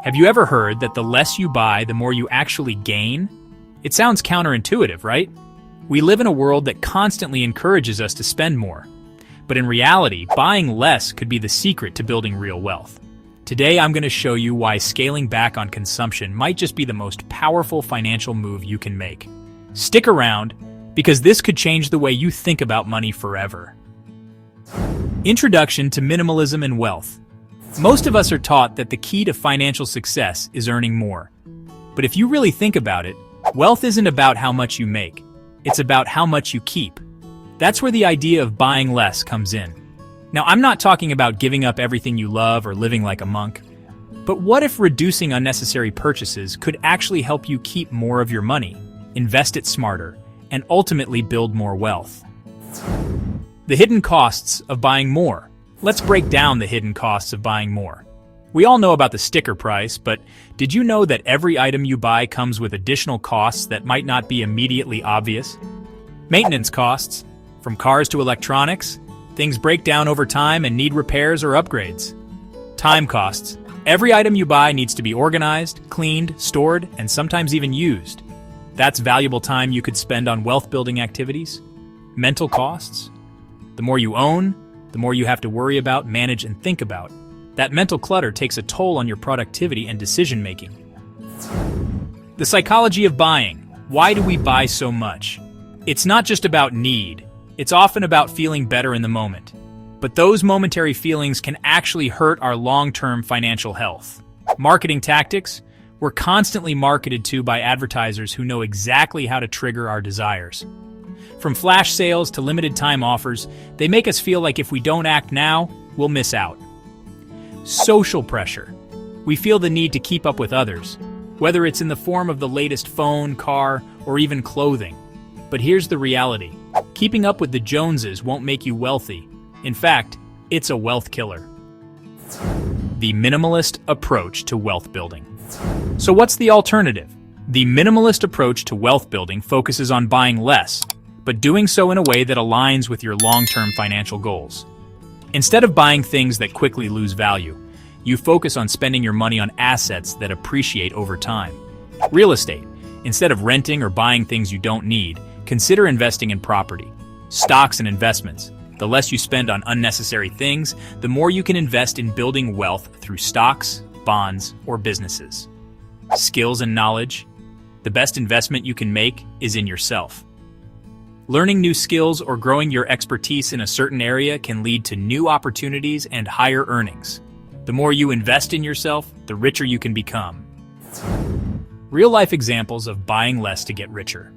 Have you ever heard that the less you buy, the more you actually gain? It sounds counterintuitive, right? We live in a world that constantly encourages us to spend more. But in reality, buying less could be the secret to building real wealth. Today, I'm going to show you why scaling back on consumption might just be the most powerful financial move you can make. Stick around, because this could change the way you think about money forever. Introduction to Minimalism and Wealth. Most of us are taught that the key to financial success is earning more. But if you really think about it, wealth isn't about how much you make. It's about how much you keep. That's where the idea of buying less comes in. Now, I'm not talking about giving up everything you love or living like a monk. But what if reducing unnecessary purchases could actually help you keep more of your money, invest it smarter, and ultimately build more wealth? The hidden costs of buying more. Let's break down the hidden costs of buying more. We all know about the sticker price, but did you know that every item you buy comes with additional costs that might not be immediately obvious? Maintenance costs. From cars to electronics, things break down over time and need repairs or upgrades. Time costs. Every item you buy needs to be organized, cleaned, stored, and sometimes even used. That's valuable time you could spend on wealth-building activities. Mental costs. The more you own, the more you have to worry about, manage, and think about. That mental clutter takes a toll on your productivity and decision-making. The psychology of buying. Why do we buy so much? It's not just about need. It's often about feeling better in the moment. But those momentary feelings can actually hurt our long-term financial health. Marketing tactics. We're constantly marketed to by advertisers who know exactly how to trigger our desires. From flash sales to limited time offers, they make us feel like if we don't act now, we'll miss out. Social pressure. We feel the need to keep up with others, whether it's in the form of the latest phone, car, or even clothing. But here's the reality. Keeping up with the Joneses won't make you wealthy. In fact, it's a wealth killer. The minimalist approach to wealth building. So what's the alternative? The minimalist approach to wealth building focuses on buying less, but doing so in a way that aligns with your long-term financial goals. Instead of buying things that quickly lose value, you focus on spending your money on assets that appreciate over time. Real estate. Instead of renting or buying things you don't need, consider investing in property. Stocks and investments. The less you spend on unnecessary things, the more you can invest in building wealth through stocks, bonds, or businesses. Skills and knowledge. The best investment you can make is in yourself. Learning new skills or growing your expertise in a certain area can lead to new opportunities and higher earnings. The more you invest in yourself, the richer you can become. Real-life examples of buying less to get richer.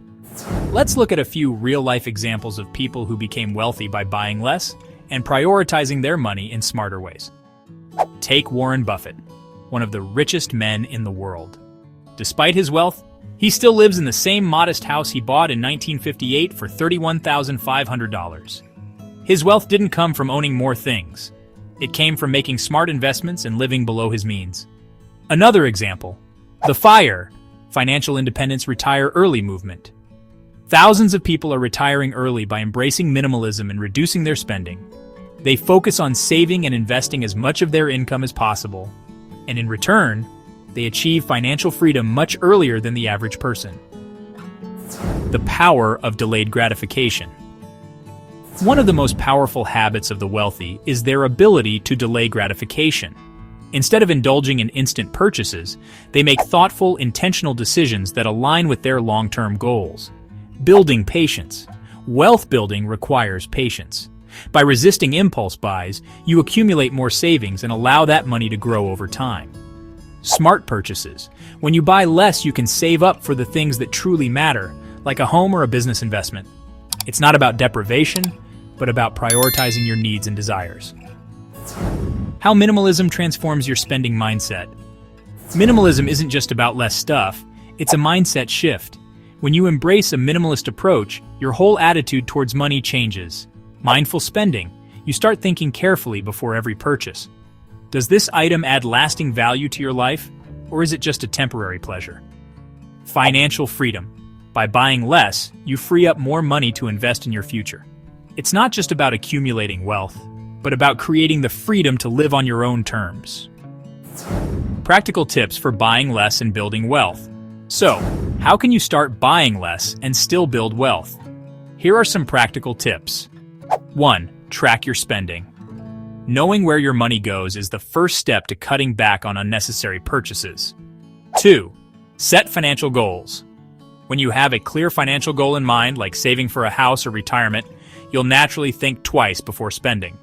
Let's look at a few real-life examples of people who became wealthy by buying less and prioritizing their money in smarter ways. Take Warren Buffett, one of the richest men in the world. Despite his wealth, he still lives in the same modest house he bought in 1958 for $31,500. His wealth didn't come from owning more things. It came from making smart investments and living below his means. Another example, the FIRE, Financial Independence Retire Early movement. Thousands of people are retiring early by embracing minimalism and reducing their spending. They focus on saving and investing as much of their income as possible, and in return, they achieve financial freedom much earlier than the average person. The power of delayed gratification. One of the most powerful habits of the wealthy is their ability to delay gratification. Instead of indulging in instant purchases, they make thoughtful, intentional decisions that align with their long-term goals. Building patience. Wealth building requires patience. By resisting impulse buys, you accumulate more savings and allow that money to grow over time. Smart purchases. When you buy less, you can save up for the things that truly matter, like a home or a business investment. It's not about deprivation, but about prioritizing your needs and desires. How minimalism transforms your spending mindset. Minimalism isn't just about less stuff, it's a mindset shift. When you embrace a minimalist approach, your whole attitude towards money changes. Mindful spending. You start thinking carefully before every purchase. Does this item add lasting value to your life, or is it just a temporary pleasure? Financial freedom. By buying less, you free up more money to invest in your future. It's not just about accumulating wealth, but about creating the freedom to live on your own terms. Practical tips for buying less and building wealth. So, how can you start buying less and still build wealth? Here are some practical tips. 1. Track your spending. Knowing where your money goes is the first step to cutting back on unnecessary purchases. 2. Set financial goals. When you have a clear financial goal in mind, like saving for a house or retirement, you'll naturally think twice before spending.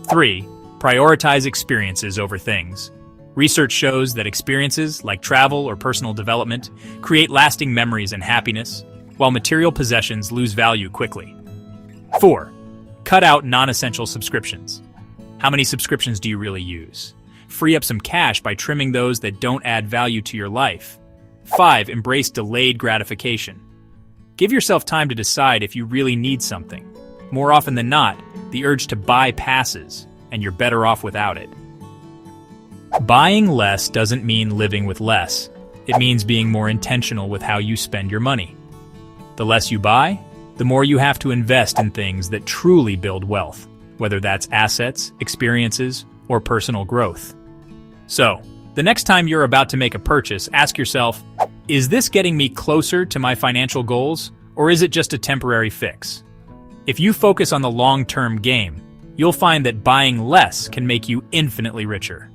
3. Prioritize experiences over things. Research shows that experiences, like travel or personal development, create lasting memories and happiness, while material possessions lose value quickly. 4. Cut out non-essential subscriptions. How many subscriptions do you really use? Free up some cash by trimming those that don't add value to your life. 5. Embrace delayed gratification. Give yourself time to decide if you really need something. More often than not, the urge to buy passes, and you're better off without it. Buying less doesn't mean living with less. It means being more intentional with how you spend your money. The less you buy, the more you have to invest in things that truly build wealth, whether that's assets, experiences, or personal growth. So, the next time you're about to make a purchase, ask yourself, is this getting me closer to my financial goals, or is it just a temporary fix? If you focus on the long-term game, you'll find that buying less can make you infinitely richer.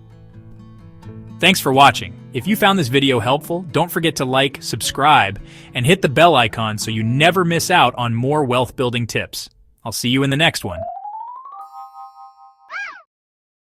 Thanks for watching. If you found this video helpful, don't forget to like, subscribe, and hit the bell icon so you never miss out on more wealth-building tips. I'll see you in the next one.